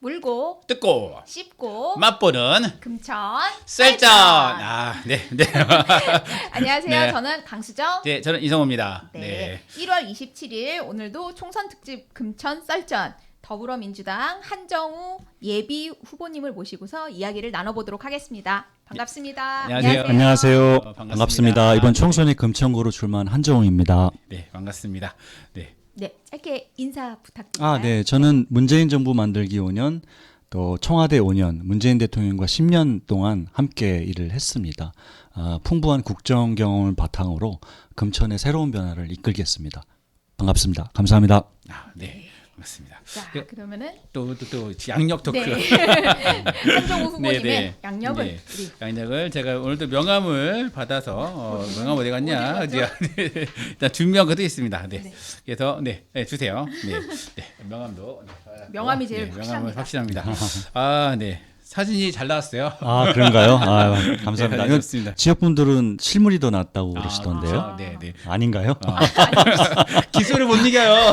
물고 뜯고 씹고 맛보는 금천 쌀전. 네. 안녕하세요. 네. 저는 강수정. 네, 저는 이성호입니다. 네. 1월 27일 오늘도 총선 특집 금천 쌀전 더불어민주당 한정우 예비 후보님을 모시고서 이야기를 나눠보도록 하겠습니다. 반갑습니다. 안녕하세요. 안녕하세요. 반갑습니다. 반갑습니다. 이번 총선에 금천구로 출마한 한정우입니다. 네, 반갑습니다. 네. 네, 짧게 인사 부탁드립니다. 네. 저는 문재인 정부 만들기 5년, 또 청와대 5년, 문재인 대통령과 10년 동안 함께 일을 했습니다. 풍부한 국정 경험을 바탕으로 금천의 새로운 변화를 이끌겠습니다. 반갑습니다. 감사합니다. 네. 반갑습니다. 자, 그러면은 또 양력 토크. 네. 한정우 후보님의 네. 양력을 네. 우리 양력을 제가 오늘도 명함을 받아서 명함 어디 갔냐? 어디 갔죠? 일단 준비한 것도 있습니다. 네. 네. 그래서 주세요. 네. 명함도 명함이 제일 명함을 확실합니다. 확실합니다. 네. 사진이 잘 나왔어요. 그런가요? 감사합니다. 네, 이거 좋습니다. 지역분들은 실물이 더 낫다고 그러시던데요. 네. 아닌가요? 기술을 못 이겨요.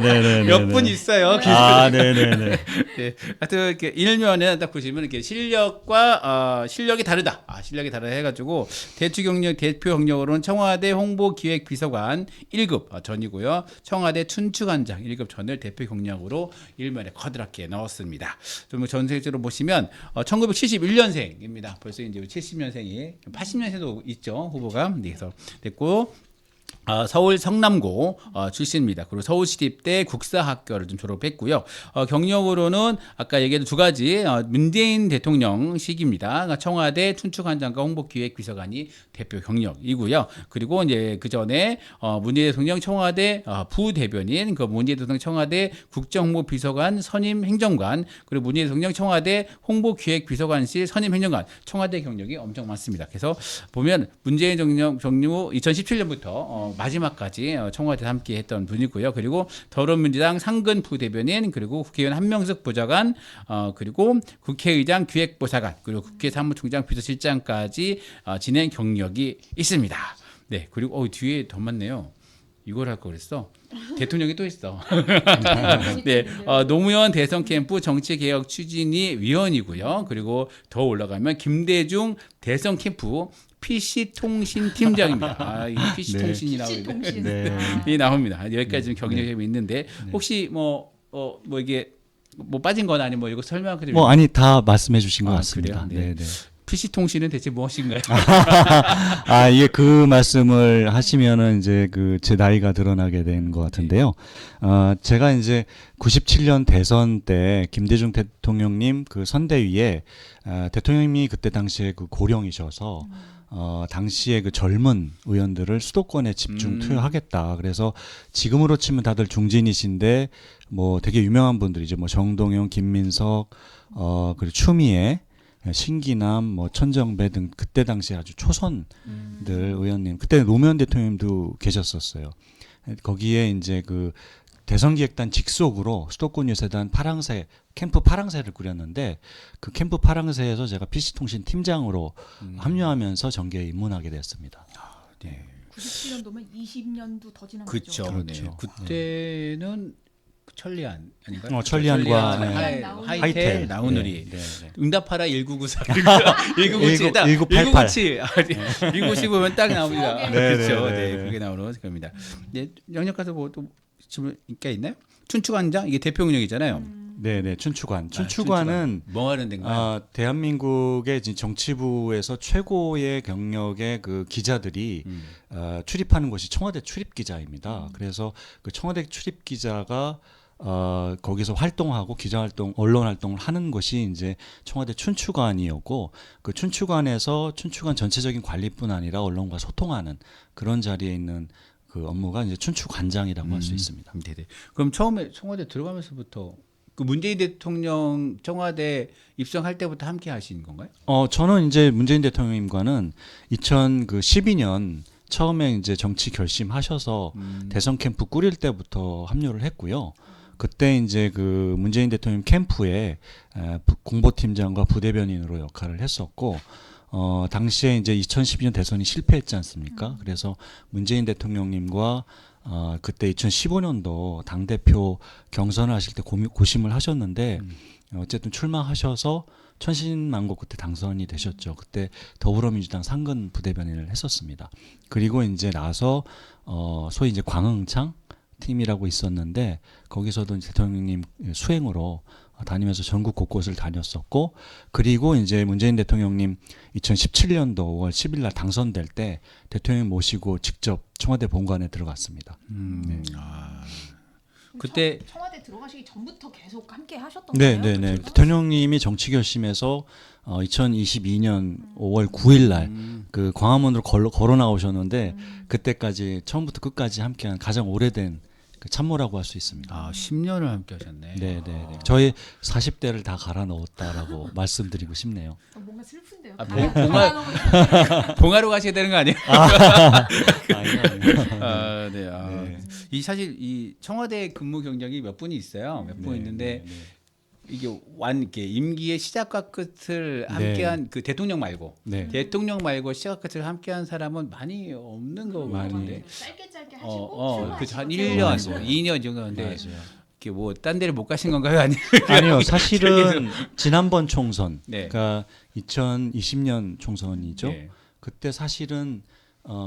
네네네. 몇 분 있어요. 기술. 네네네. 네. 하여튼 이렇게 일면은 딱 보시면 이렇게 실력과 실력이 다르다. 실력이 다르다 해가지고 대표 경력으로는 청와대 홍보기획비서관 1급 전이고요. 청와대 춘추관장 1급 전을 대표 경력으로 일면에 커다랗게 넣었습니다. 좀 전체적으로 보시면 1971년생입니다. 벌써 이제 70년생이 80년생도 있죠. 후보가. 네, 그래서 됐고. 서울 성남고 출신입니다. 그리고 서울시립대 국사학교를 좀 졸업했고요. 경력으로는 아까 얘기했던 두 가지 문재인 대통령 시기입니다. 그러니까 청와대 춘추관장과 홍보기획비서관이 대표 경력이고요. 그리고 이제 그 전에 문재인 대통령 청와대 부대변인, 그 문재인 대통령 청와대 국정홍보비서관 선임 행정관, 그리고 문재인 대통령 청와대 홍보기획비서관실 선임 행정관, 청와대 경력이 엄청 많습니다. 그래서 보면 문재인 대통령 정부 2017년부터 마지막까지 청와대에 함께 했던 분이고요. 그리고 더불어민주당 상근 부대변인, 그리고 국회의원 한명숙 보좌관, 그리고 국회의장 기획보좌관, 그리고 국회 사무총장 비서실장까지 지낸 경력이 있습니다. 네, 그리고 뒤에 더 많네요. 이걸 할 거 그랬어. 대통령이 또 있어. 네, 노무현 대선 캠프 정치개혁 추진위 위원이고요. 그리고 더 올라가면 김대중 대선 캠프 PC통신 팀장입니다. 이 PC통신이 나오는데 네. 이 나옵니다. 여기까지 좀 경력이 있는데 혹시 이게 빠진거나 아니면 이거 설명하게 되면 아니 다 말씀해 주신 것 그래요? 같습니다. 네. 네. PC통신은 대체 무엇인가요? 이게 그 말씀을 하시면은 이제 제 나이가 드러나게 된 것 같은데요. 제가 이제 97년 대선 때 김대중 대통령님 그 선대위에 대통령님이 그때 당시에 고령이셔서 당시에 그 젊은 의원들을 수도권에 집중 투여하겠다. 그래서 지금으로 치면 다들 중진이신데 되게 유명한 분들이죠. 정동영, 김민석, 그리고 추미애, 신기남, 천정배 등 그때 당시에 아주 초선들 의원님, 그때 노무현 대통령님도 계셨었어요. 거기에 이제 대선 기획단 직속으로 수도권 유세단 캠프 파랑새를 꾸렸는데 그 캠프 파랑새에서 제가 PC통신 팀장으로 합류하면서 정계에 입문하게 됐습니다. 네. 97년도면 20년도 더 지난 그렇죠. 거죠. 네. 그때는 천리안 아닌가요? 천리안과 하이텔 나우누리. 네. 응답하라 1994 1997 딱 1997 1997 보면 딱 나옵니다. 네. 그렇죠. 네. 그게 나오는 겁니다. 네, 영역 가서 또 질문 있게 있나요? 춘추관장 이게 대표 경력이잖아요. 네, 춘추관은 뭐 하는 데인가요? 대한민국의 정치부에서 최고의 경력의 기자들이 출입하는 곳이 청와대 출입 기자입니다. 그래서 그 청와대 출입 기자가 거기서 활동하고 기자 활동, 언론 활동을 하는 것이 이제 청와대 춘추관이었고 그 춘추관에서 춘추관 전체적인 관리뿐 아니라 언론과 소통하는 그런 자리에 있는 그 업무가 이제 춘추관장이라고 할 수 있습니다. 네네. 그럼 처음에 청와대 들어가면서부터 그 문재인 대통령 청와대 입성할 때부터 함께 하신 건가요? 저는 이제 문재인 대통령님과는 2012년 처음에 이제 정치 결심하셔서 대선 캠프 꾸릴 때부터 합류를 했고요. 그때 이제 문재인 대통령 캠프에 공보팀장과 부대변인으로 역할을 했었고, 당시에 이제 2012년 대선이 실패했지 않습니까? 그래서 문재인 대통령님과 그때 2015년도 당대표 경선을 하실 때 고심을 하셨는데 어쨌든 출마하셔서 천신만고 그때 당선이 되셨죠. 그때 더불어민주당 상근 부대변인을 했었습니다. 그리고 이제 나서 소위 이제 광흥창 팀이라고 있었는데 거기서도 이제 대통령님 수행으로 다니면서 전국 곳곳을 다녔었고, 그리고 이제 문재인 대통령님 2017년도 5월 10일 날 당선될 때 대통령 모시고 직접 청와대 본관에 들어갔습니다. 네. 그때 청와대 들어가시기 전부터 계속 함께 하셨던 네, 거예요? 네, 네. 그쪽에서? 대통령님이 정치 결심에서 2022년 5월 9일 날 그 광화문으로 걸어 나오셨는데 그때까지 처음부터 끝까지 함께한 가장 오래된 그 참모라고 할 수 있습니다. 10년을 함께 하셨네. 네, 네, 네. 저희 40대를 다 갈아 넣었다라고 말씀드리고 싶네요. 뭔가 슬픈데요. 봉화로 가셔야 되는 거 아니에요? 아니요. 네. 네. 이 사실 이 청와대 근무 경력이 몇 분이 있어요. 몇 분 있는데 이게 이렇게 임기의 시작과 끝을 함께한 그 대통령 말고 대통령 말고 시작과 끝을 함께한 사람은 많이 없는 거 같은데. 짧게 하시고 그한 1년, 뭐 2년 정도인데 이렇게 뭐 딴 데를 못 가신 건가요? 아니요. 사실은 지난번 총선, 네. 그러니까 2020년 총선이죠. 네. 그때 사실은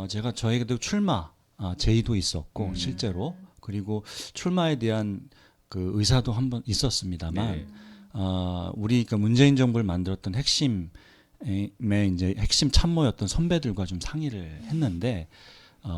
제가 저에게도 출마 제의도 있었고 실제로, 그리고 출마에 대한 그 의사도 한번 있었습니다만 네. 우리 그러니까 문재인 정부를 만들었던 핵심의 이제 핵심 참모였던 선배들과 좀 상의를 했는데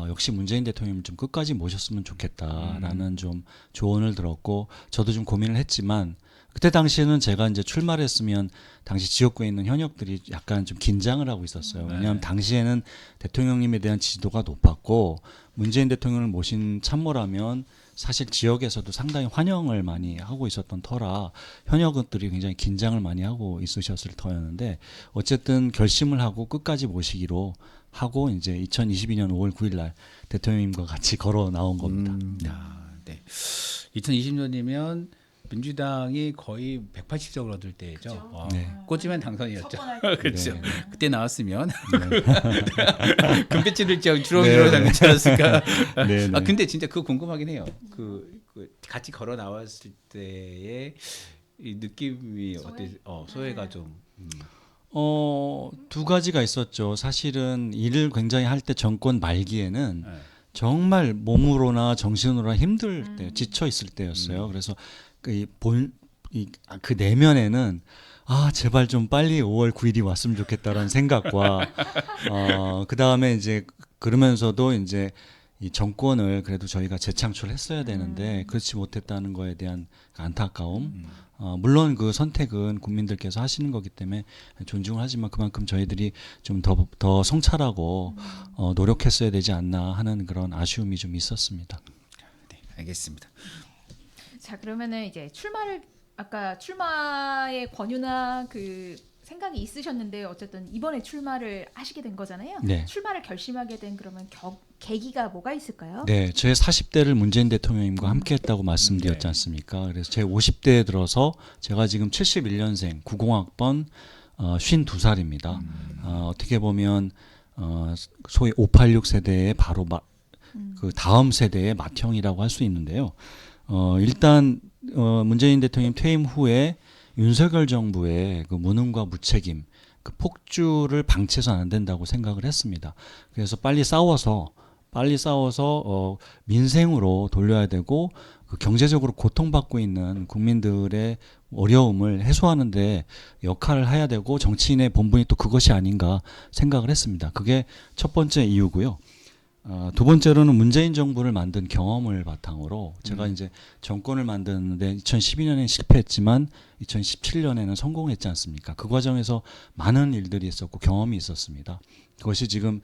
역시 문재인 대통령을 좀 끝까지 모셨으면 좋겠다라는 좀 조언을 들었고, 저도 좀 고민을 했지만 그때 당시에는 제가 이제 출마를 했으면 당시 지역구에 있는 현역들이 약간 좀 긴장을 하고 있었어요. 왜냐하면 당시에는 대통령님에 대한 지지도가 높았고 문재인 대통령을 모신 참모라면 사실 지역에서도 상당히 환영을 많이 하고 있었던 터라 현역들이 굉장히 긴장을 많이 하고 있으셨을 터였는데, 어쨌든 결심을 하고 끝까지 모시기로 하고 이제 2022년 5월 9일 날 대통령님과 같이 걸어 나온 겁니다. 네. 2020년이면 민주당이 거의 180석을 얻을 때죠. 네. 꽂으면 당선이었죠. 첫 그렇죠. 네. 그때 나왔으면 금배지를 주렁주렁 당했지 않았을까. 네, 네. 근데 진짜 그거 궁금하긴 해요. 그 같이 걸어 나왔을 때의 이 느낌이 어때? 소회가 좀. 두 가지가 있었죠. 사실은 일을 굉장히 할 때 정권 말기에는 네. 정말 몸으로나 정신으로나 힘들 때, 지쳐 있을 때였어요. 그래서 그 내면에는 제발 좀 빨리 5월 9일이 왔으면 좋겠다라는 생각과 그 다음에 이제 그러면서도 이제 이 정권을 그래도 저희가 재창출했어야 되는데 그렇지 못했다는 거에 대한 안타까움. 물론 그 선택은 국민들께서 하시는 거기 때문에 존중을 하지만 그만큼 저희들이 좀 더 성찰하고 노력했어야 되지 않나 하는 그런 아쉬움이 좀 있었습니다. 네, 알겠습니다. 자, 그러면은 이제 아까 출마의 권유나 그 생각이 있으셨는데 어쨌든 이번에 출마를 하시게 된 거잖아요. 네. 출마를 결심하게 된 그러면 계기가 뭐가 있을까요? 네, 제 40대를 문재인 대통령님과 함께했다고 말씀드렸지 않습니까? 그래서 제 50대에 들어서 제가 지금 71년생 90학번 52살입니다. 어떻게 보면 소위 586 세대의 바로 그 다음 세대의 맏형이라고 할 수 있는데요. 일단 문재인 대통령 퇴임 후에 윤석열 정부의 그 무능과 무책임, 그 폭주를 방치해서는 안 된다고 생각을 했습니다. 그래서 빨리 싸워서 민생으로 돌려야 되고 그 경제적으로 고통받고 있는 국민들의 어려움을 해소하는데 역할을 해야 되고 정치인의 본분이 또 그것이 아닌가 생각을 했습니다. 그게 첫 번째 이유고요. 두 번째로는 문재인 정부를 만든 경험을 바탕으로 제가 이제 정권을 만드는데 2012년에는 실패했지만 2017년에는 성공했지 않습니까? 그 과정에서 많은 일들이 있었고 경험이 있었습니다. 그것이 지금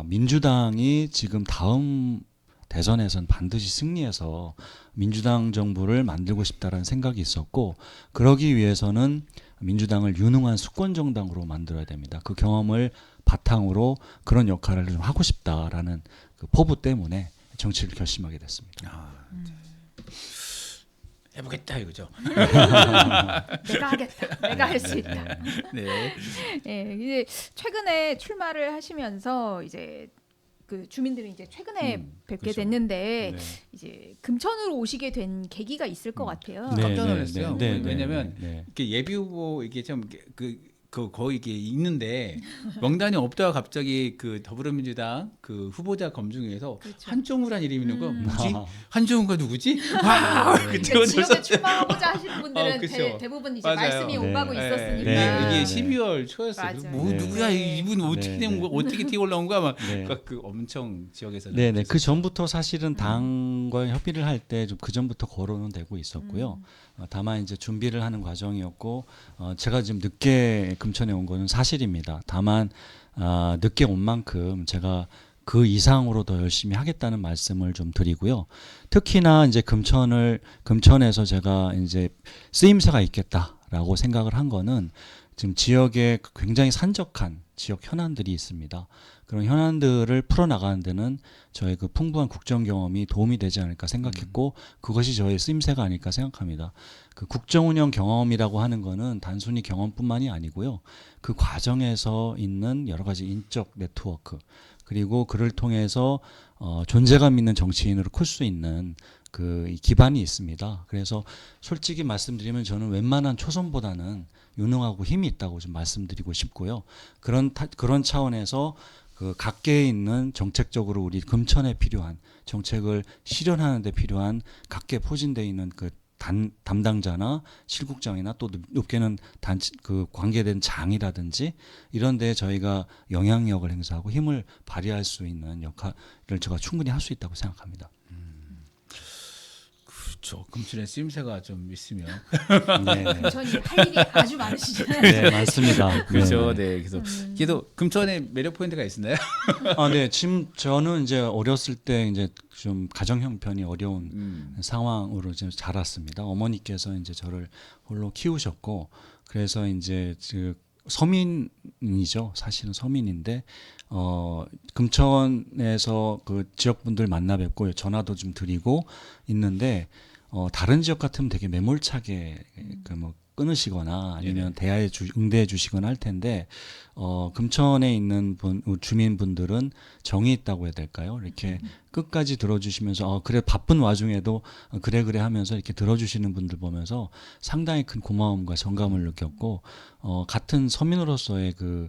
민주당이 지금 다음 대선에선 반드시 승리해서 민주당 정부를 만들고 싶다라는 생각이 있었고, 그러기 위해서는 민주당을 유능한 수권 정당으로 만들어야 됩니다. 그 경험을 바탕으로 그런 역할을 좀 하고 싶다라는 그 포부 때문에 정치를 결심하게 됐습니다. 해보겠다 이거죠. 내가 하겠다. 내가 할 수 있다. 네. 예, 이제 최근에 출마를 하시면서 이제 그 주민들은 이제 최근에 뵙게 그렇죠. 됐는데 네. 이제 금천으로 오시게 된 계기가 있을 것 같아요. 네, 깜짝 네, 놀랐어요. 네, 네, 왜냐면 네. 이렇게 예비 후보 이게 좀 그 거의 이게 있는데 명단이 없다가 갑자기 그 더불어민주당 그 후보자 검증위에서 그렇죠. 한종우란 이름이 있는 거 뭐지? 아. 한종우가 누구지? 와 네. 그때 근데 지역에 출마하고자 하시는 분들은 그쵸. 대부분 이제 맞아요. 말씀이 네. 오가고 네, 있었으니까. 이게 네. 12월 초였어요. 맞아요. 뭐 네. 누구야 네. 이분 어떻게 네, 된 네. 거 어떻게 뛰어 올라온가 막 네. 그 엄청 지역에서 네네. 그 전부터 사실은 당과 협의를 할 때 좀 그 전부터 거론은 되고 있었고요. 다만 이제 준비를 하는 과정이었고 제가 지금 늦게 금천에 온 거는 사실입니다. 다만 늦게 온 만큼 제가 그 이상으로 더 열심히 하겠다는 말씀을 좀 드리고요. 특히나 이제 금천에서 제가 이제 쓰임새가 있겠다라고 생각을 한 거는 지금 지역에 굉장히 산적한 지역 현안들이 있습니다. 그런 현안들을 풀어나가는 데는 저의 그 풍부한 국정 경험이 도움이 되지 않을까 생각했고 그것이 저의 쓰임새가 아닐까 생각합니다. 그 국정 운영 경험이라고 하는 거는 단순히 경험뿐만이 아니고요. 그 과정에서 있는 여러 가지 인적 네트워크 그리고 그를 통해서 존재감 있는 정치인으로 클 수 있는 그 기반이 있습니다. 그래서 솔직히 말씀드리면 저는 웬만한 초선보다는 유능하고 힘이 있다고 좀 말씀드리고 싶고요. 그런 차원에서 그 각계에 있는 정책적으로 우리 금천에 필요한 정책을 실현하는 데 필요한 각계 포진되어 있는 그 담당자나 실국장이나 또 높게는 그 관계된 장이라든지 이런 데에 저희가 영향력을 행사하고 힘을 발휘할 수 있는 역할을 제가 충분히 할 수 있다고 생각합니다. 그렇죠. 금천에 쓰임새가 좀 있으면 네, 금천이 할 일이 아주 많으시잖아요. 네 맞습니다. 그렇죠. 네. 그래서 그래도 금천에 매력 포인트가 있나요? 네. 지금 저는 이제 어렸을 때 이제 좀 가정 형편이 어려운 상황으로 지금 자랐습니다. 어머니께서 이제 저를 홀로 키우셨고 그래서 이제 그 서민이죠. 사실은 서민인데 금천에서 그 지역분들 만나 뵙고 전화도 좀 드리고 있는데 다른 지역 같으면 되게 매몰차게 그 뭐 끊으시거나 아니면 응대해 주시거나 할 텐데 금천에 있는 주민분들은 정이 있다고 해야 될까요? 이렇게 끝까지 들어주시면서 그래 바쁜 와중에도 그래 하면서 이렇게 들어주시는 분들 보면서 상당히 큰 고마움과 정감을 느꼈고 같은 서민으로서의 그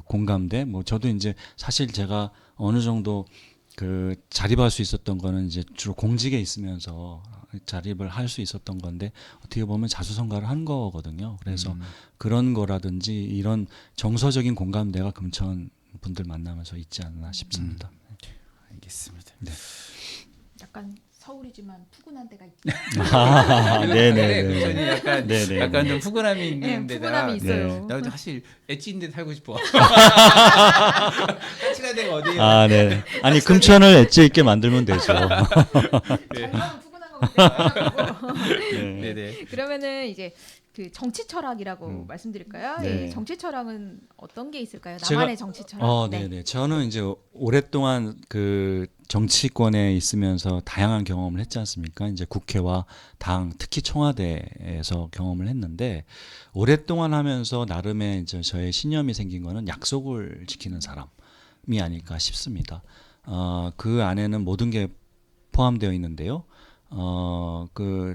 공감대 뭐 저도 이제 사실 제가 어느 정도 그 자립할 수 있었던 거는 이제 주로 공직에 있으면서 자립을 할 수 있었던 건데 어떻게 보면 자수성가를 한 거거든요. 그래서 그런 거라든지 이런 정서적인 공감대가 금천 분들 만나면서 있지 않나 싶습니다. 알겠습니다. 네. 약간 서울이지만 푸근한 데가 있다. 네네. 금천이 약간 네네. 약간 좀 푸근함이 있는 네, 데다. 푸근함이 있어요. 나도 사실 엣지인데 살고 싶어. 엣지가 데가 어디야? 네. 아니 금천을 엣지 있게 만들면 되죠. 정말 푸근한 거 같아요. 네. 네네. 그러면은 이제 그 정치 철학이라고 네. 말씀드릴까요? 이 정치 철학은 어떤 게 있을까요? 제가- 나만의 정치 철학. 네네. 저는 이제 오랫동안 그 정치권에 있으면서 다양한 경험을 했지 않습니까? 이제 국회와 당, 특히 청와대에서 경험을 했는데 오랫동안 하면서 나름의 이제 저의 신념이 생긴 거는 약속을 지키는 사람이 아닐까 싶습니다. 그 안에는 모든 게 포함되어 있는데요. 그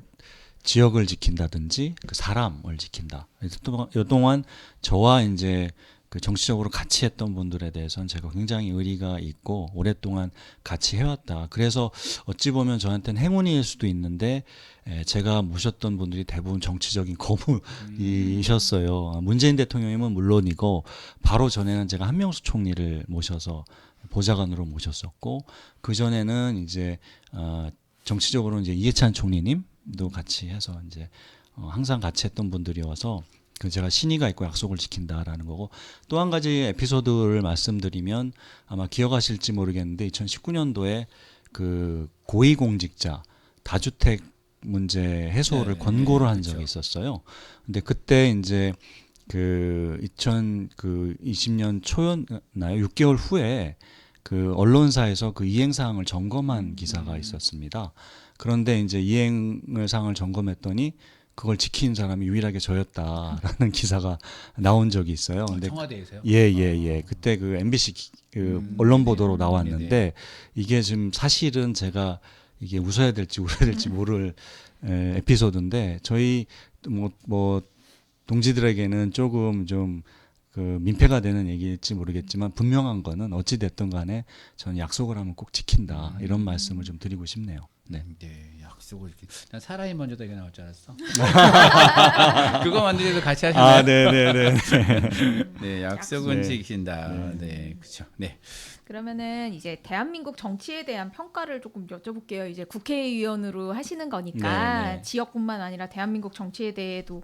지역을 지킨다든지 그 사람을 지킨다. 그래서 또한 저와 이제 그 정치적으로 같이 했던 분들에 대해서는 제가 굉장히 의리가 있고 오랫동안 같이 해왔다. 그래서 어찌 보면 저한테는 행운일 수도 있는데 제가 모셨던 분들이 대부분 정치적인 거물이셨어요. 문재인 대통령님은 물론이고 바로 전에는 제가 한명수 총리를 모셔서 보좌관으로 모셨었고 그 전에는 이제 정치적으로 이제 이해찬 총리님도 같이 해서 이제 항상 같이 했던 분들이어서 그 제가 신의가 있고 약속을 지킨다라는 거고 또 한 가지 에피소드를 말씀드리면 아마 기억하실지 모르겠는데 2019년도에 그 고위공직자 다주택 문제 해소를 권고를 한 적이 있었어요. 근데 그때 이제 그 2020년 초였나요? 6개월 후에 그 언론사에서 그 이행 사항을 점검한 기사가 있었습니다. 그런데 이제 이행 사항을 점검했더니 그걸 지킨 사람이 유일하게 저였다라는 기사가 나온 적이 있어요. 근데 청와대에서요? 예. 그때 그 MBC 언론 보도로 나왔는데 네네. 이게 지금 사실은 제가 이게 웃어야 될지 울어야 될지 모를 에피소드인데 저희 뭐 동지들에게는 조금 좀 그 민폐가 되는 얘기일지 모르겠지만 분명한 거는 어찌 됐든 간에 저는 약속을 하면 꼭 지킨다 이런 말씀을 좀 드리고 싶네요. 네. 네, 약속을 이렇게. 난 사람이 먼저 되게 나올 줄 알았어. 그거 만들어서 같이 하시나요? 아, 네네네. 네, 약속은 네. 지키신다. 네, 그렇죠. 네. 그러면은 이제 대한민국 정치에 대한 평가를 조금 여쭤볼게요. 이제 국회의원으로 하시는 거니까 네. 지역뿐만 아니라 대한민국 정치에 대해도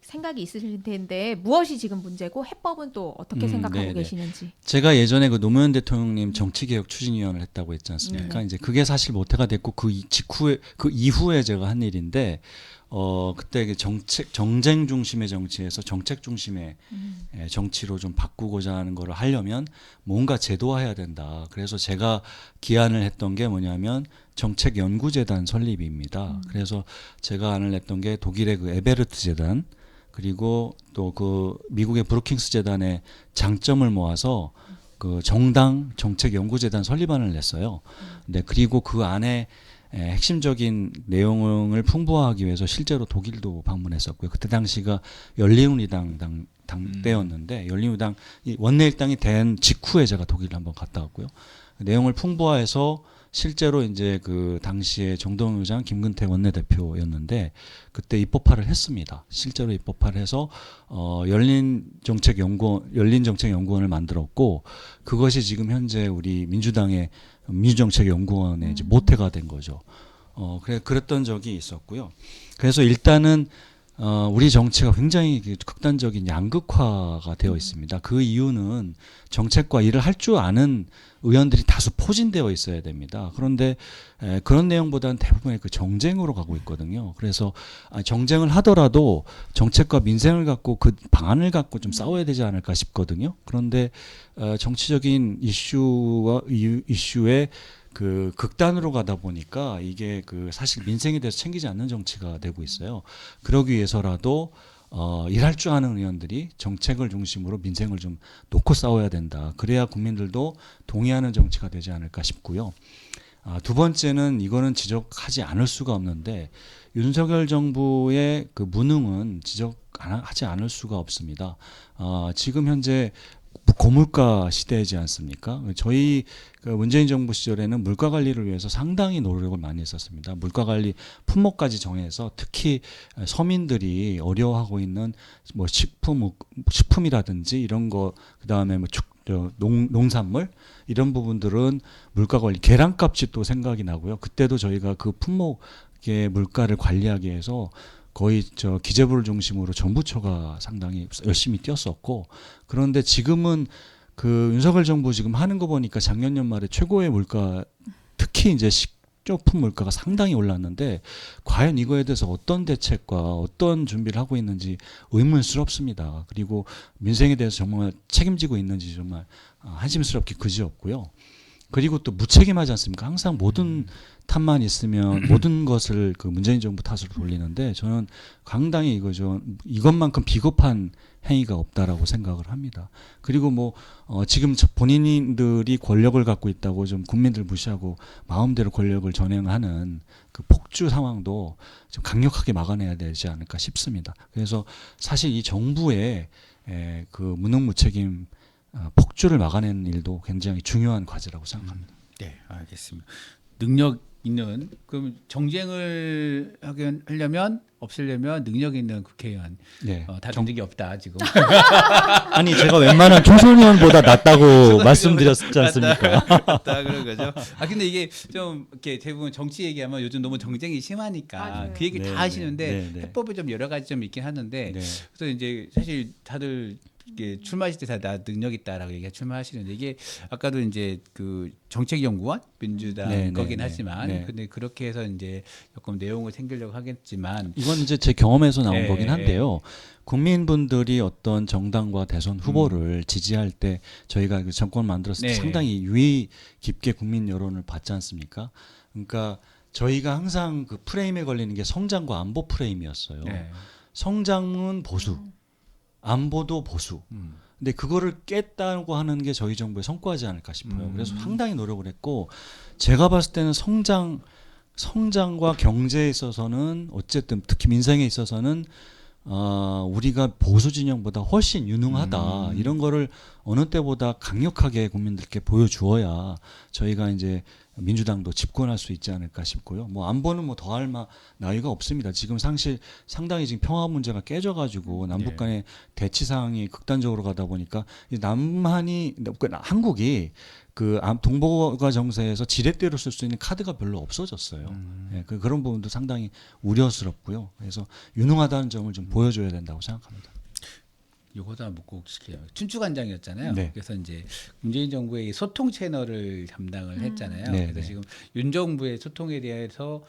생각이 있으실 텐데 무엇이 지금 문제고 해법은 또 어떻게 생각하고 네네. 계시는지. 제가 예전에 그 노무현 대통령님 정치개혁 추진위원을 했다고 했지 않습니까? 이제 그게 사실 모태가 됐고 그 이후에 제가 한 일인데 그때 그 정쟁 중심의 정치에서 정책 중심의 정치로 좀 바꾸고자 하는 거를 하려면 뭔가 제도화해야 된다. 그래서 제가 기안을 했던 게 뭐냐면 정책연구재단 설립입니다. 그래서 제가 안을 냈던 게 독일의 그 에베르트 재단 그리고 또 그 미국의 브루킹스 재단의 장점을 모아서 그 정당 정책연구재단 설립안을 냈어요. 네, 그리고 그 안에 핵심적인 내용을 풍부화하기 위해서 실제로 독일도 방문했었고요. 그때 당시가 열린우리당 때였는데 열린우리당 원내 일당이 된 직후에 제가 독일을 한번 갔다 왔고요. 내용을 풍부화해서 실제로 이제 그 당시에 정동영 의장 김근태 원내대표였는데 그때 입법화를 했습니다. 실제로 입법화를 해서 열린정책연구원을 만들었고 그것이 지금 현재 우리 민주당의 민주정책연구원의 이제 모태가 된 거죠. 그랬던 적이 있었고요. 그래서 일단은 우리 정치가 굉장히 극단적인 양극화가 되어 있습니다. 그 이유는 정책과 일을 할 줄 아는 의원들이 다수 포진되어 있어야 됩니다. 그런데 그런 내용보다는 대부분의 그 정쟁으로 가고 있거든요. 그래서 정쟁을 하더라도 정책과 민생을 갖고 그 방안을 갖고 좀 싸워야 되지 않을까 싶거든요. 그런데 정치적인 이슈에 그 극단으로 가다 보니까 이게 그 사실 민생에 대해서 챙기지 않는 정치가 되고 있어요. 그러기 위해서라도 일할 줄 아는 의원들이 정책을 중심으로 민생을 좀 놓고 싸워야 된다. 그래야 국민들도 동의하는 정치가 되지 않을까 싶고요. 두 번째는 이거는 지적하지 않을 수가 없는데 윤석열 정부의 그 무능은 지적하지 않을 수가 없습니다. 지금 현재 고물가 시대이지 않습니까? 저희 그 문재인 정부 시절에는 물가 관리를 위해서 상당히 노력을 많이 했었습니다. 물가 관리 품목까지 정해서 특히 서민들이 어려워하고 있는 뭐 식품이라든지 이런 거 그다음에 뭐 농산물 이런 부분들은 물가 관리 계란값이 또 생각이 나고요. 그때도 저희가 그 품목의 물가를 관리하기 위해서 거의 기재부를 중심으로 정부처가 상당히 열심히 뛰었었고 그런데 지금은 그 윤석열 정부 지금 하는 거 보니까 작년 연말에 최고의 물가 특히 이제 식료품 물가가 상당히 올랐는데 과연 이거에 대해서 어떤 대책과 어떤 준비를 하고 있는지 의문스럽습니다. 그리고 민생에 대해서 정말 책임지고 있는지 정말 한심스럽기 그지없고요. 그리고 또 무책임하지 않습니까? 항상 모든 탓만 있으면 모든 것을 그 문재인 정부 탓으로 돌리는데 저는 상당히 이것만큼 비겁한 행위가 없다라고 생각을 합니다. 그리고 뭐 지금 본인들이 권력을 갖고 있다고 좀 국민들 무시하고 마음대로 권력을 전행하는 그 폭주 상황도 좀 강력하게 막아내야 되지 않을까 싶습니다. 그래서 사실 이 정부의 그 무능무책임 폭주를 막아내는 일도 굉장히 중요한 과제라고 생각합니다. 네, 알겠습니다. 능력 있는 그럼 정쟁을 하려면 없애려면 능력 있는 국회의원 네. 다른 적이 없다 지금. 아니 제가 웬만한 총선의원보다 낫다고 말씀드렸지 않습니까? 없다 그런 거죠. 근데 이게 좀 이렇게 대부분 정치 얘기하면 요즘 너무 정쟁이 심하니까 맞아요. 그 얘기를 다 하시는데 네. 해법이 좀 여러 가지 좀 있긴 하는데 네. 그래서 이제 사실 다들 이게 출마하실 때 다 능력 있다라고 얘기 출마하시는데 이게 아까도 이제 그 정책연구원 민주당 네, 거긴 네, 하지만 네. 근데 그렇게 해서 이제 조금 내용을 챙기려고 하겠지만 이건 이제 제 경험에서 나온 네. 거긴 한데요. 국민분들이 어떤 정당과 대선 후보를 지지할 때 저희가 그 정권을 만들었을 때 네. 상당히 유의 깊게 국민 여론을 받지 않습니까? 그러니까 저희가 항상 그 프레임에 걸리는 게 성장과 안보 프레임이었어요. 네. 성장은 보수, 안보도 보수. 근데 그거를 깼다고 하는 게 저희 정부의 성과지 않을까 싶어요. 그래서 상당히 노력을 했고 제가 봤을 때는 성장과 경제에 있어서는 어쨌든 특히 민생에 있어서는 우리가 보수 진영보다 훨씬 유능하다 이런 거를 어느 때보다 강력하게 국민들께 보여주어야 저희가 이제 민주당도 집권할 수 있지 않을까 싶고요. 뭐 안보는 뭐 더할 나위가 없습니다. 지금 상당히 지금 평화 문제가 깨져가지고 남북 간의 대치 상황이 극단적으로 가다 보니까 이 한국이 그 동북아 정세에서 지렛대로 쓸 수 있는 카드가 별로 없어졌어요. 예, 그런 부분도 상당히 우려스럽고요. 그래서 유능하다는 점을 좀 보여줘야 된다고 생각합니다. 요거도 한번 꼭 시켜요. 춘추관장이었잖아요. 네. 그래서 이제 문재인 정부의 소통 채널을 담당을 했잖아요. 네, 그래서 네. 지금 윤 정부의 소통에 대해서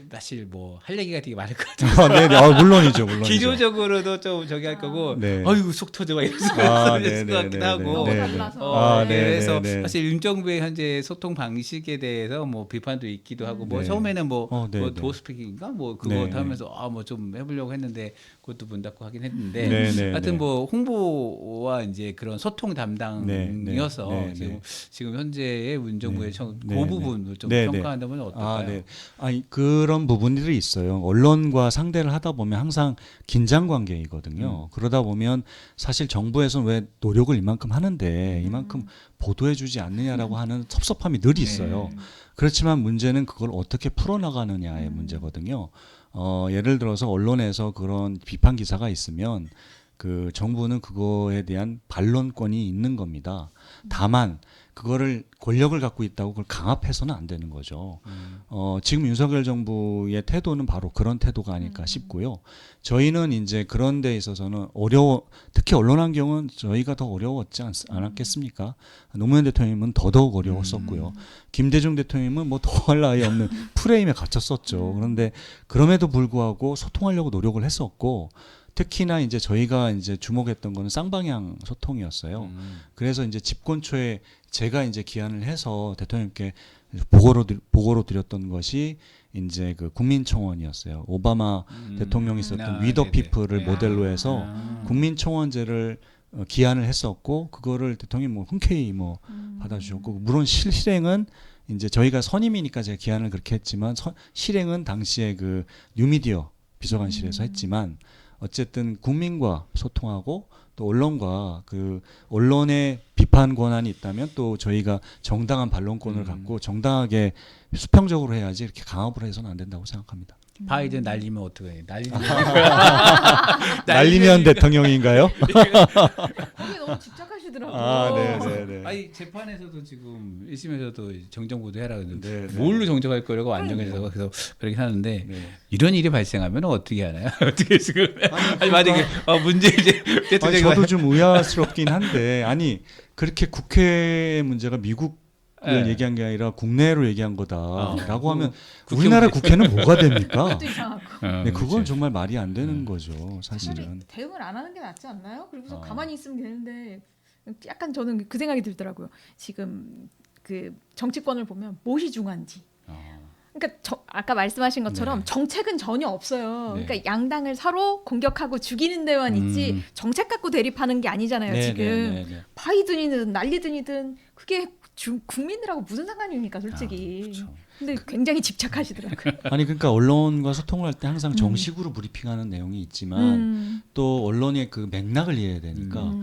사실 뭐 할 얘기가 되게 많을 것 같아요. 네, 물론이죠. 기조적으로도 좀 저기 할 거고, 네. 아이고 속 터져 막 이럴 수 네, 있을 것 같기도 하고. 너무 네, 달라서. 네. 그래서 네. 사실 윤 정부의 현재 소통 방식에 대해서 뭐 비판도 있기도 하고, 뭐 네. 처음에는 뭐 네, 네. 도어스피킹인가 뭐 그거 네, 하면서 뭐 좀 해보려고 했는데 그것도 문 닫고 하긴 했는데, 네. 하여튼 뭐 홍보와 이제 그런 소통 담당이어서 네, 네. 지금 현재의 윤 정부의 그 부분을 좀 네, 네. 평가한다면 어떨까요? 아니 그런 부분들이 있어요. 언론과 상대를 하다 보면 항상 긴장 관계이거든요. 그러다 보면 사실 정부에서는 왜 노력을 이만큼 하는데 이만큼 보도해주지 않느냐라고 하는 섭섭함이 늘 있어요. 그렇지만 문제는 그걸 어떻게 풀어나가느냐의 문제거든요. 예를 들어서 언론에서 그런 비판 기사가 있으면 그 정부는 그거에 대한 반론권이 있는 겁니다. 다만 그거를 권력을 갖고 있다고 그걸 강압해서는 안 되는 거죠. 지금 윤석열 정부의 태도는 바로 그런 태도가 아닐까 싶고요. 저희는 이제 그런 데 있어서는 특히 언론 환경은 저희가 더 어려웠지 않았겠습니까? 노무현 대통령님은 더더욱 어려웠었고요. 김대중 대통령님은 뭐 더할 나위 없는 프레임에 갇혔었죠. 그런데 그럼에도 불구하고 소통하려고 노력을 했었고, 특히나 이제 저희가 이제 주목했던 거는 쌍방향 소통이었어요. 그래서 이제 집권 초에 제가 이제 기한을 해서 대통령께 보고로 드렸던 것이 이제 그 국민청원이었어요. 오바마 대통령이 썼던 위더 네네. 피플을 모델로 해서 국민청원제를 기한을 했었고, 그거를 대통령이 뭐 흔쾌히 뭐 받아주셨고, 물론 실행은 이제 저희가 선임이니까 제가 기한을 그렇게 했지만 실행은 당시에 그 뉴미디어 비서관실에서 했지만, 어쨌든 국민과 소통하고 또 언론과 그 언론의 비판 권한이 있다면 또 저희가 정당한 반론권을 갖고 정당하게 수평적으로 해야지 이렇게 강압을 해서는 안 된다고 생각합니다. 바이든 날리면 어떡해? 날리면 대통령인가요? 거기 너무 집착하시더라고요. 네. 아니 재판에서도 지금 1심에서도 정정보도 해라 그러는데 네. 뭘로 정정할 거라고 안 정해져서 그래서 그렇게 하는데 네. 이런 일이 발생하면 어떻게 하나요? 어떻게 지금 아니 만약에 문제 이제 대통령이 저도 좀 의아스럽긴 한데, 아니 그렇게 국회 문제가 미국 을 얘기한 게 아니라 국내로 얘기한 거다라고 하면 우리나라 국회는 뭐가 됩니까? 그것도 이상하고. 네, 그건 정말 말이 안 되는 거죠, 사실은. 차라리 대응을 안 하는 게 낫지 않나요? 그리고서 가만히 있으면 되는데 약간 저는 그 생각이 들더라고요. 지금 그 정치권을 보면 무엇이 중요한지. 그러니까 아까 말씀하신 것처럼 정책은 전혀 없어요. 네. 그러니까 양당을 서로 공격하고 죽이는 데만 있지 정책 갖고 대립하는 게 아니잖아요. 지금 바이든이든 난리든이든 그게 국민들하고 무슨 상관입니까, 솔직히. 그렇죠. 근데 굉장히 집착하시더라고요. 아니 그러니까 언론과 소통을 할 때 항상 정식으로 브리핑하는 내용이 있지만 또 언론의 그 맥락을 이해해야 되니까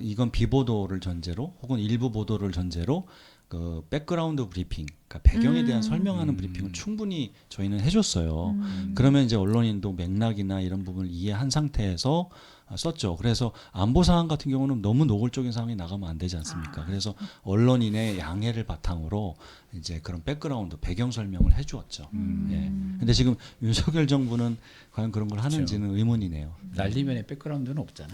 이건 비보도를 전제로 혹은 일부 보도를 전제로 그 백그라운드 브리핑, 그러니까 배경에 대한 설명하는 브리핑을 충분히 저희는 해줬어요. 그러면 이제 언론인도 맥락이나 이런 부분을 이해한 상태에서 썼죠. 그래서 안보 상황 같은 경우는 너무 노골적인 상황이 나가면 안 되지 않습니까? 그래서 언론인의 양해를 바탕으로 이제 그런 백그라운드, 배경 설명을 해주었죠. 예. 근데 지금 윤석열 정부는 과연 그런 걸 하는지는 의문이네요. 날리면의 백그라운드는 없잖아.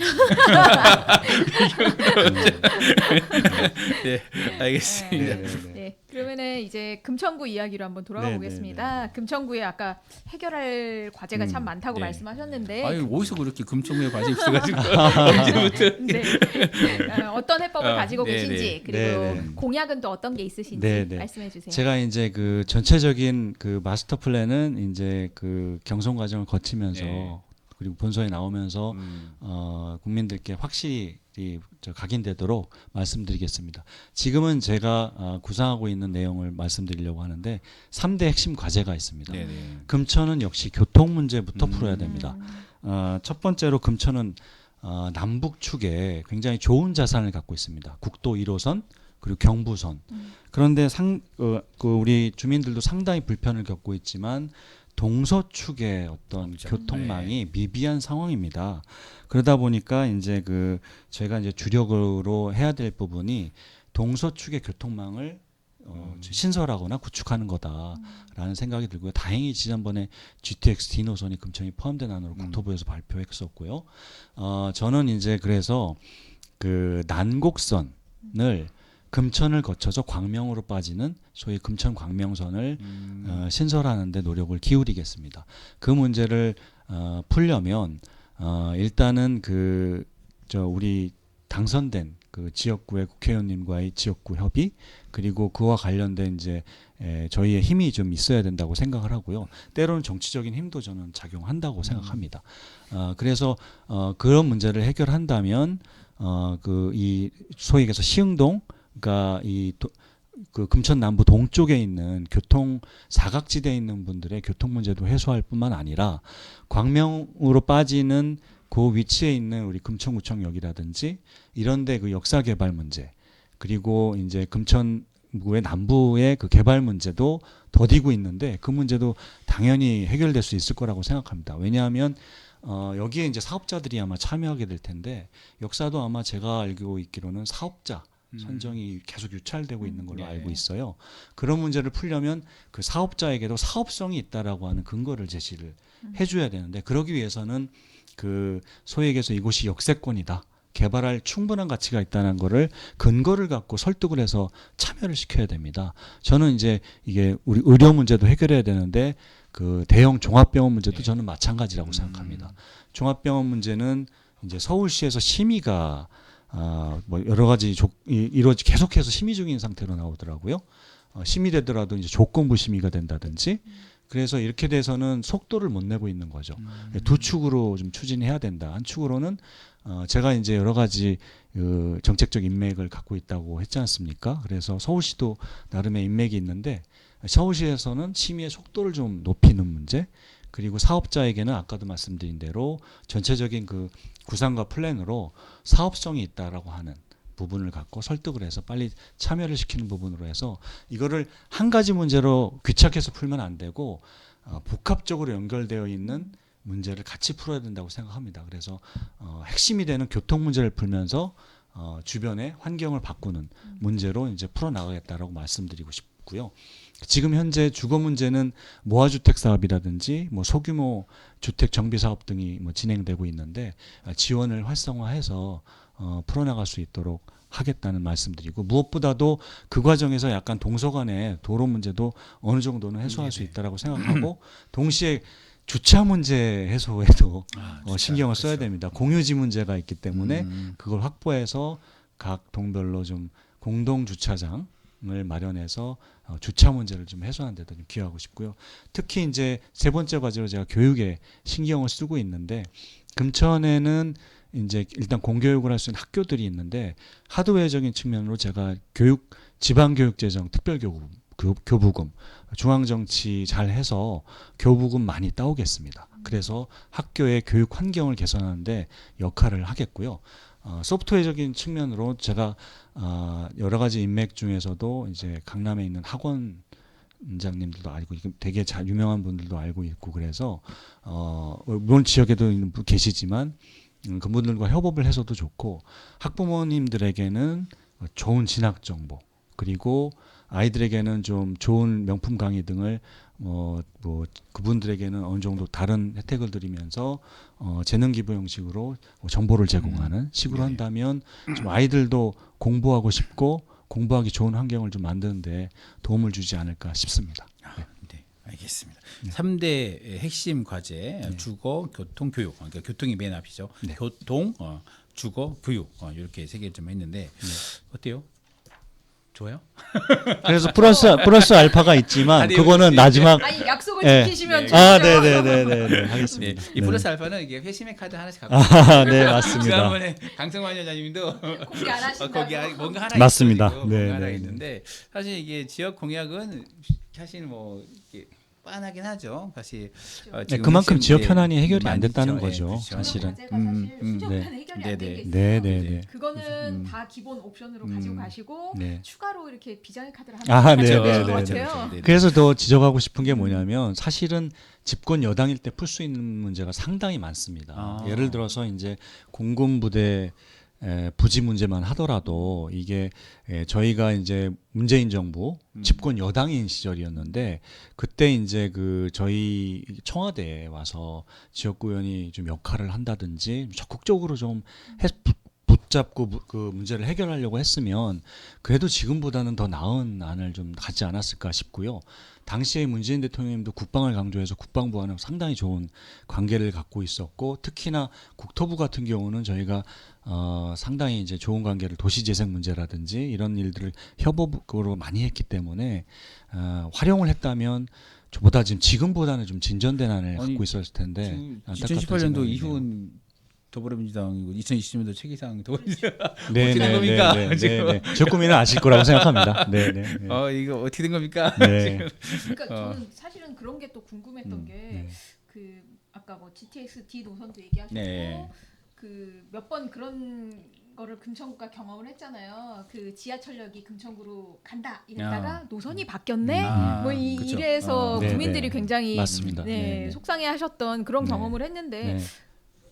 네, 알겠습니다. 네. 그러면은 이제 금천구 이야기로 한번 돌아가 네, 보겠습니다. 금천구에 아까 해결할 과제가 참 많다고 네. 말씀하셨는데 아유 어디서 그렇게 금총에 관심 있어가지고 언제부터? 네. 어떤 해법을 가지고 네, 계신지 네. 그리고 네, 네. 공약은 또 어떤 게 있으신지 네, 네. 말씀해 주세요. 제가 이제 그 전체적인 그 마스터 플랜은 이제 그 경선 과정을 거치면서 네. 그리고 본선에 나오면서 국민들께 확실히 각인되도록 말씀드리겠습니다. 지금은 제가 구상하고 있는 내용을 말씀드리려고 하는데 3대 핵심 과제가 있습니다. 네네. 금천은 역시 교통 문제부터 풀어야 됩니다. 첫 번째로 금천은 남북축에 굉장히 좋은 자산을 갖고 있습니다. 국도 1호선 그리고 경부선. 그런데 우리 주민들도 상당히 불편을 겪고 있지만 동서축의 어떤 그렇죠. 교통망이 미비한 상황입니다. 그러다 보니까 이제 저희가 이제 주력으로 해야 될 부분이 동서축의 교통망을 신설하거나 구축하는 거다라는 생각이 들고요. 다행히 지난번에 GTX D 노선이 금천이 포함된 안으로 국토부에서 발표했었고요. 저는 이제 그래서 그 난곡선을 금천을 거쳐서 광명으로 빠지는 소위 금천 광명선을 신설하는 데 노력을 기울이겠습니다. 그 문제를 풀려면 일단은 우리 당선된 그 지역구의 국회의원님과의 지역구 협의 그리고 그와 관련된 이제 저희의 힘이 좀 있어야 된다고 생각을 하고요. 때로는 정치적인 힘도 저는 작용한다고 생각합니다. 그래서 그런 문제를 해결한다면 이 소위 얘기해서 시흥동 그러니까 그 금천 남부 동쪽에 있는 교통 사각지대에 있는 분들의 교통 문제도 해소할 뿐만 아니라 광명으로 빠지는 그 위치에 있는 우리 금천구청역이라든지 이런데 그 역사 개발 문제 그리고 이제 금천구의 남부의 그 개발 문제도 더디고 있는데 그 문제도 당연히 해결될 수 있을 거라고 생각합니다. 왜냐하면 여기에 이제 사업자들이 아마 참여하게 될 텐데 역사도 아마 제가 알고 있기로는 사업자 선정이 계속 유찰되고 있는 걸로 알고 있어요. 그런 문제를 풀려면 그 사업자에게도 사업성이 있다라고 하는 근거를 제시를 해줘야 되는데 그러기 위해서는 그 소위 얘기해서 이곳이 역세권이다. 개발할 충분한 가치가 있다는 거를 근거를 갖고 설득을 해서 참여를 시켜야 됩니다. 저는 이제 이게 우리 의료 문제도 해결해야 되는데 그 대형 종합병원 문제도 저는 마찬가지라고 생각합니다. 종합병원 문제는 이제 서울시에서 심의가 뭐 여러 가지 계속해서 심의 중인 상태로 나오더라고요. 심의되더라도 이제 조건부 심의가 된다든지 그래서 이렇게 돼서는 속도를 못 내고 있는 거죠. 두 축으로 좀 추진해야 된다. 한 축으로는 제가 이제 여러 가지 정책적 인맥을 갖고 있다고 했지 않습니까? 그래서 서울시도 나름의 인맥이 있는데 서울시에서는 심의의 속도를 좀 높이는 문제 그리고 사업자에게는 아까도 말씀드린 대로 전체적인 그 구상과 플랜으로 사업성이 있다라고 하는 부분을 갖고 설득을 해서 빨리 참여를 시키는 부분으로 해서 이거를 한 가지 문제로 귀착해서 풀면 안 되고 복합적으로 연결되어 있는 문제를 같이 풀어야 된다고 생각합니다. 그래서 핵심이 되는 교통 문제를 풀면서 주변의 환경을 바꾸는 문제로 이제 풀어나가겠다라고 말씀드리고 싶고요. 지금 현재 주거 문제는 모아주택 사업이라든지 뭐 소규모 주택 정비 사업 등이 뭐 진행되고 있는데 지원을 활성화해서 풀어나갈 수 있도록 하겠다는 말씀드리고 무엇보다도 그 과정에서 약간 동서간의 도로 문제도 어느 정도는 해소할 수 있다라고 생각하고 동시에 주차 문제 해소에도 신경을 써야 됩니다. 공유지 문제가 있기 때문에 그걸 확보해서 각 동별로 좀 공동 주차장을 마련해서 주차 문제를 좀 해소하는 데도 좀 기여하고 싶고요. 특히 이제 세 번째 과제로 제가 교육에 신경을 쓰고 있는데 금천에는 이제 일단 공교육을 할 수 있는 학교들이 있는데 하드웨어적인 측면으로 제가 지방교육재정 특별교부금 중앙정치 잘 해서 교부금 많이 따오겠습니다. 그래서 학교의 교육 환경을 개선하는데 역할을 하겠고요. 소프트웨어적인 측면으로 제가 여러 가지 인맥 중에서도 이제 강남에 있는 학원장님들도 알고 되게 잘 유명한 분들도 알고 있고 그래서 물론 지역에도 계시지만 그분들과 협업을 해서도 좋고 학부모님들에게는 좋은 진학 정보 그리고 아이들에게는 좀 좋은 명품 강의 등을 뭐 그분들에게는 어느 정도 다른 혜택을 드리면서 재능 기부 형식으로 정보를 제공하는 식으로 한다면 좀 아이들도 공부하고 싶고 공부하기 좋은 환경을 좀 만드는데 도움을 주지 않을까 싶습니다. 네, 알겠습니다. 3대 핵심 과제 주거, 교통, 교육. 그러니까 교통이 맨 앞이죠. 네. 교통, 주거, 교육 이렇게 세 개를 좀 했는데 어때요? 좋아요? 그래서 플러스 알파가 있지만 아니, 그거는 네. 마지막 아니 약속을 네. 지키시면 아, 좋죠. 네네네네 네, 하겠습니다. 이 플러스 알파는 이게 회심의 카드 하나씩 갖고 아, 네, 맞습니다. 지난번에 강성환 여자님도 공개 안 하신다고. 거기 뭔가 하나 맞습니다. 있어요, 지금. 네, 뭔가 하나 네, 있는데 사실 이게 지역 공약은 사실 뭐 이게 빤하긴 하죠. 사실 네, 지금 그만큼 핵심, 지역 네, 현안이 해결이 많이 안 됐다는 있죠. 거죠. 그렇죠. 사실은. 과제가 사실 수정한 네. 해결이 네, 안 된 게 있어요. 네네네. 그거는 다 기본 옵션으로 가지고 가시고 네. 추가로 이렇게 비장의 카드를 아, 하나 네, 가지고 네, 계신 것 네, 같아요. 네. 그래서 더 지적하고 싶은 게 뭐냐면 사실은 집권 여당일 때 풀 수 있는 문제가 상당히 많습니다. 아. 예를 들어서 이제 공군 부대 부지 문제만 하더라도 이게 저희가 이제 문재인 정부 집권 여당인 시절이었는데 그때 이제 그 저희 청와대에 와서 지역구 의원이 좀 역할을 한다든지 적극적으로 좀 붙잡고 그 문제를 해결하려고 했으면 그래도 지금보다는 더 나은 안을 좀 갖지 않았을까 싶고요. 당시에 문재인 대통령님도 국방을 강조해서 국방부와는 상당히 좋은 관계를 갖고 있었고 특히나 국토부 같은 경우는 저희가 상당히 이제 좋은 관계를 도시재생 문제라든지 이런 일들을 협업으로 많이 했기 때문에 활용을 했다면 저보다 지금보다는 좀 진전된 안을 아니, 갖고 있었을 텐데 2018년도 이후은 더불어민주당이고 2020년도 최기상 더불어민주당 네, 어떻게 된 네, 겁니까? 네, 네, 지금? 네, 네. 제 꿈이는 아실 거라고 생각합니다. 네, 네. 네. 이거 어떻게 된 겁니까? 네. 그러니까 저는 사실은 그런 게 또 궁금했던 게 네. 그 아까 뭐 GTX-D 노선도 얘기하셨고 네. 그 몇 번 그런 거를 금천구가 경험을 했잖아요. 그 지하철역이 금천구로 간다 이랬다가 노선이 바뀌었네. 뭐 그쵸. 이래서 네, 국민들이 네. 굉장히 맞습니다. 네, 네, 네. 속상해하셨던 그런 네. 경험을 했는데 네.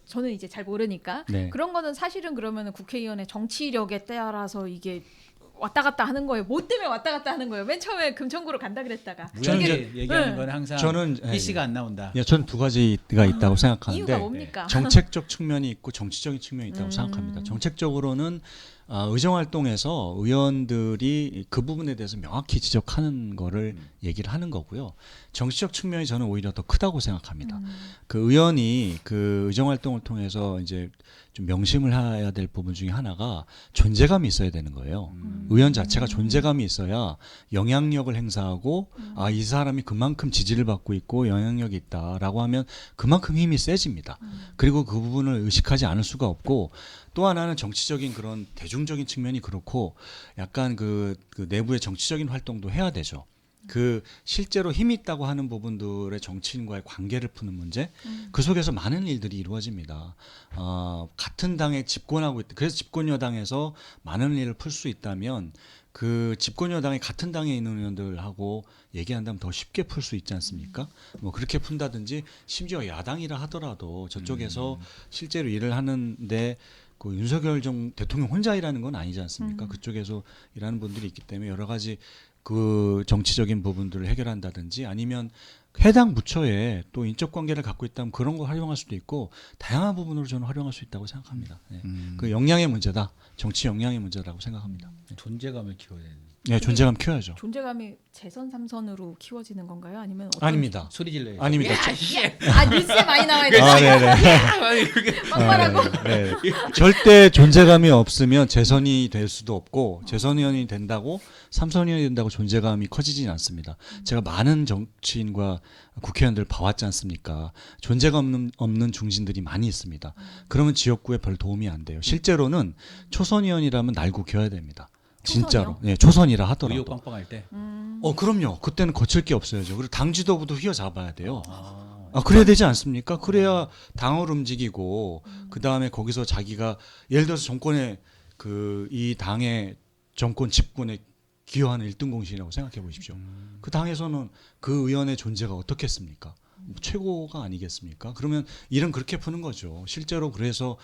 저는 이제 잘 모르니까 네. 그런 거는 사실은 그러면 국회의원의 정치력에 따라서 이게 왔다 갔다 하는 거예요. 뭐 때문에 왔다 갔다 하는 거예요. 맨 처음에 금천구로 간다 그랬다가 무연히 저는 얘기하는 네. 건 항상 저는 PC가 안 나온다. 예, 저는 두 가지가 있다고 생각하는데 이유가 뭡니까? 정책적 측면이 있고 정치적인 측면이 있다고 음. 생각합니다. 정책적으로는 의정활동에서 의원들이 그 부분에 대해서 명확히 지적하는 거를 얘기를 하는 거고요. 정치적 측면이 저는 오히려 더 크다고 생각합니다. 그 의원이 그 의정활동을 통해서 이제 좀 명심을 해야 될 부분 중에 하나가 존재감이 있어야 되는 거예요. 의원 자체가 존재감이 있어야 영향력을 행사하고 이 사람이 그만큼 지지를 받고 있고 영향력이 있다라고 하면 그만큼 힘이 세집니다. 그리고 그 부분을 의식하지 않을 수가 없고 또 하나는 정치적인 그런 대중적인 측면이 그렇고 약간 그 내부의 정치적인 활동도 해야 되죠. 그 실제로 힘이 있다고 하는 부분들의 정치인과의 관계를 푸는 문제 그 속에서 많은 일들이 이루어집니다. 같은 당에 집권하고 있다. 그래서 집권 여당에서 많은 일을 풀 수 있다면 그 집권 여당이 같은 당에 있는 의원들하고 얘기한다면 더 쉽게 풀 수 있지 않습니까? 뭐 그렇게 푼다든지 심지어 야당이라 하더라도 저쪽에서 실제로 일을 하는데 그 윤석열 대통령 혼자 일하는 건 아니지 않습니까? 그쪽에서 일하는 분들이 있기 때문에 여러 가지 그 정치적인 부분들을 해결한다든지 아니면 해당 부처에 또 인적 관계를 갖고 있다면 그런 걸 활용할 수도 있고 다양한 부분으로 저는 활용할 수 있다고 생각합니다. 네. 그 역량의 문제다. 정치 역량의 문제라고 생각합니다. 존재감을 키워야 되는. 네, 존재감 키워야죠. 존재감이 재선 3선으로 키워지는 건가요? 아니면 어떤 아닙니다. 소리 질러요. 아닙니다. 뉴스에 많이 나와야 돼. 아, 네네. 막말하고 네. 절대 존재감이 없으면 재선이 될 수도 없고 재선 의원이 된다고 삼선 의원이 된다고 존재감이 커지진 않습니다. 제가 많은 정치인과 국회의원들 봐왔지 않습니까? 존재감 없는 중진들이 많이 있습니다. 그러면 지역구에 별 도움이 안 돼요. 실제로는 초선 의원이라면 날고 겨야 됩니다. 진짜로. 네, 초선이라 의욕 하더라도. 빵빵할 때. 그럼요. 그때는 거칠 게 없어야죠. 그리고 당 지도부도 휘어잡아야 돼요. 그래야 되지 않습니까? 그래야 당을 움직이고 그 다음에 거기서 자기가 예를 들어서 정권의 이 당의 정권 집권에 기여하는 1등 공신이라고 생각해 보십시오. 그 당에서는 그 의원의 존재가 어떻겠습니까? 최고가 아니겠습니까? 그러면 일은 그렇게 푸는 거죠. 실제로 그래서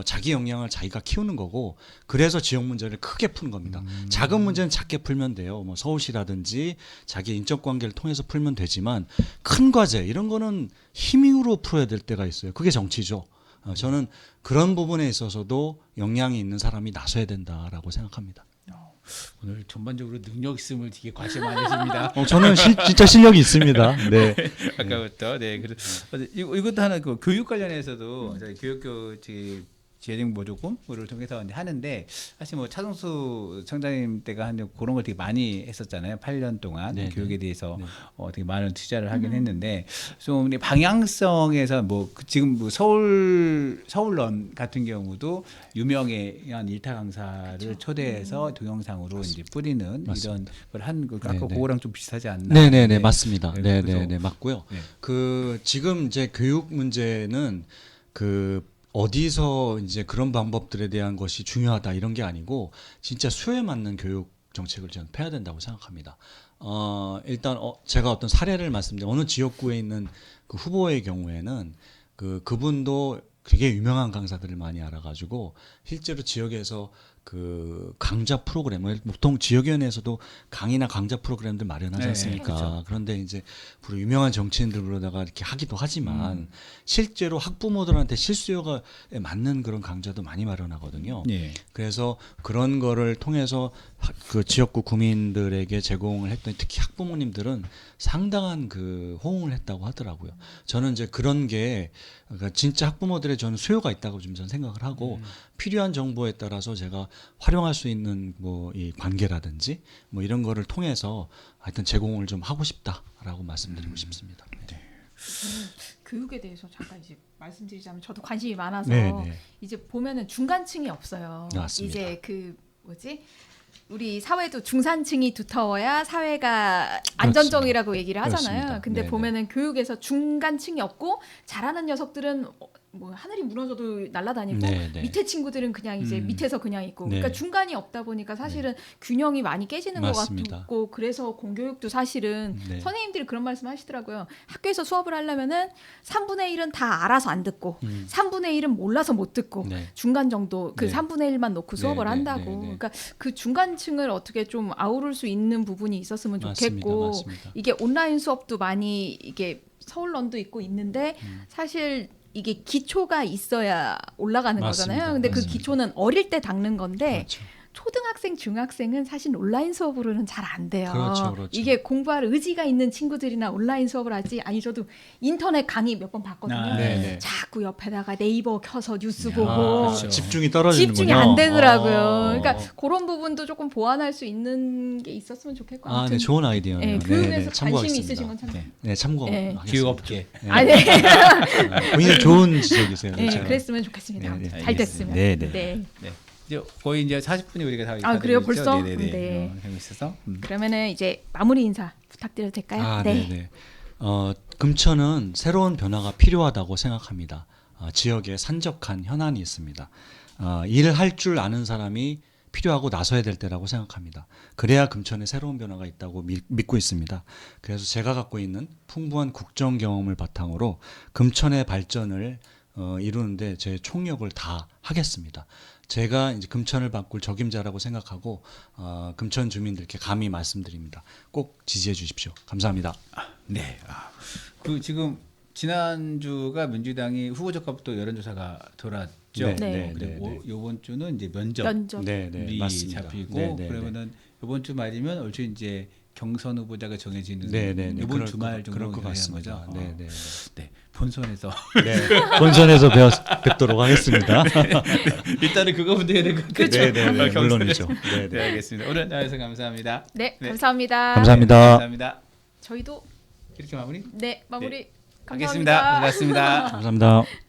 자기 역량을 자기가 키우는 거고 그래서 지역 문제를 크게 푸는 겁니다. 작은 문제는 작게 풀면 돼요. 뭐 서울시라든지 자기 인적 관계를 통해서 풀면 되지만 큰 과제 이런 거는 힘으로 풀어야 될 때가 있어요. 그게 정치죠. 저는 그런 부분에 있어서도 역량이 있는 사람이 나서야 된다라고 생각합니다. 오늘 전반적으로 능력 있음을 되게 관심 많으십니다. 저는 진짜 실력이 있습니다. 네. 아까부터 네 그래서 이것도 하나 그 교육 관련해서도 저희 교육교 재정 보조금을 통해서 이제 하는데 사실 뭐 차동수 청장님 때가 한 그런 걸 되게 많이 했었잖아요. 8년 동안 네네. 교육에 대해서 되게 많은 투자를 하긴 했는데 좀 방향성에서 뭐 지금 뭐 서울런 같은 경우도 유명한 일타 강사를 초대해서 동영상으로 이제 뿌리는 맞습니다. 이런 걸 한 거 아까 네네. 그거랑 좀 비슷하지 않나? 네네네 맞습니다. 네, 네네네 맞고요. 네. 그 지금 이제 교육 문제는 그 어디서 이제 그런 방법들에 대한 것이 중요하다 이런 게 아니고 진짜 수요에 맞는 교육 정책을 저는 펴야 된다고 생각합니다. 일단 제가 어떤 사례를 말씀드리면 어느 지역구에 있는 그 후보의 경우에는 그분도 되게 유명한 강사들을 많이 알아가지고 실제로 지역에서 그 강좌 프로그램을 보통 지역위원회에서도 강의나 강좌 프로그램들 마련하지 네, 않습니까? 그렇죠. 그런데 이제 부로 유명한 정치인들 부르다가 이렇게 하기도 하지만 실제로 학부모들한테 실수요가 맞는 그런 강좌도 많이 마련하거든요. 예. 그래서 그런 거를 통해서 그 지역구 구민들에게 제공을 했더니 특히 학부모님들은 상당한 그 호응을 했다고 하더라고요. 저는 이제 그런 게 그러니까 진짜 학부모들의 저는 수요가 있다고 좀 저는 생각을 하고 필요한 정보에 따라서 제가 활용할 수 있는 뭐 이 관계라든지 뭐 이런 거를 통해서 하여튼 제공을 좀 하고 싶다라고 말씀드리고 싶습니다. 네. 교육에 대해서 잠깐 이제 말씀드리자면 저도 관심이 많아서 네, 네. 이제 보면은 중간층이 없어요. 맞습니다. 이제 그 뭐지? 우리 사회도 중산층이 두터워야 사회가 안전정이라고 얘기를 하잖아요. 그렇습니다. 근데 네네. 보면은 교육에서 중간층이 없고 잘하는 녀석들은 뭐 하늘이 무너져도 날아다니고 네네. 밑에 친구들은 그냥 이제 밑에서 그냥 있고 네. 그러니까 중간이 없다 보니까 사실은 균형이 많이 깨지는 것 맞습니다. 같고 그래서 공교육도 사실은 네. 선생님들이 그런 말씀 하시더라고요. 학교에서 수업을 하려면은 3분의 1은 다 알아서 안 듣고 3분의 1은 몰라서 못 듣고 네. 중간 정도 그 네. 3분의 1만 놓고 수업을 네, 네, 한다고. 네, 네. 그러니까 그 중간층을 어떻게 좀 아우를 수 있는 부분이 있었으면 좋겠고 맞습니다. 이게 온라인 수업도 많이 이게 서울런도 있고 있는데 사실 이게 기초가 있어야 올라가는 맞습니다. 거잖아요. 근데 그 맞습니다. 기초는 어릴 때 닦는 건데 그렇죠. 초등학생, 중학생은 사실 온라인 수업으로는 잘 안 돼요. 그렇죠. 이게 공부할 의지가 있는 친구들이나 온라인 수업을 하지. 아니 저도 인터넷 강의 몇 번 봤거든요. 아, 네네. 자꾸 옆에다가 네이버 켜서 뉴스 아, 보고 그렇죠. 집중이 떨어지는군요. 집중이 안 되더라고요. 어. 그러니까 그런 부분도 조금 보완할 수 있는 게 있었으면 좋겠고. 네, 아무튼 좋은 아이디어네요. 네, 네, 교육에서 네, 관심이 참고하겠습니다. 있으신 건 참. 네. 네, 참고하겠습니다. 교육업계. 네. 아니, 굉장히 좋은 지적이세요. 네, 제가. 그랬으면 좋겠습니다. 네, 네, 잘 알겠습니다. 됐으면. 네, 네. 네. 이제 거의 이제 40분이 우리가 다 아, 그래요? 있죠? 벌써? 네네네. 네. 하고 있어서. 그러면은 이제 마무리 인사 부탁드려도 될까요? 아, 네, 네. 금천은 새로운 변화가 필요하다고 생각합니다. 지역에 산적한 현안이 있습니다. 일을 할 줄 아는 사람이 필요하고 나서야 될 때라고 생각합니다. 그래야 금천에 새로운 변화가 있다고 믿고 있습니다. 그래서 제가 갖고 있는 풍부한 국정 경험을 바탕으로 금천의 발전을 이루는데 제 총력을 다 하겠습니다. 제가 이제 금천을 바꿀 적임자라고 생각하고 금천 주민들께 감히 말씀드립니다. 꼭 지지해 주십시오. 감사합니다. 네. 그 지금 지난주가 민주당이 후보적합도 여론조사가 돌았죠. 네. 그리고 이번 주는 이제 면접이 면접. 네, 네, 맞습니다. 잡히고 네, 네, 그러면은 이번 주 말이면 얼추 이제 경선 후보자가 정해지는 네, 네, 네. 이번 그럴 주말 것- 그럴 정도 것 되는 같습니다. 거죠. 네, 네, 네. 본선에서 네. 본선에서 뵙도록 하겠습니다. 일단은 그거부터 해야 될 것 같아요. 네, 네, 네. 경선에서. 물론이죠. 네, 네, 네. 알겠습니다. 오늘 나와주셔서 감사합니다. 네, 네. 감사합니다. 감사합니다. 감사합니다. 저희도 이렇게 마무리? 네 마무리. 하겠습니다. 감사합니다. 고맙습니다. 감사합니다.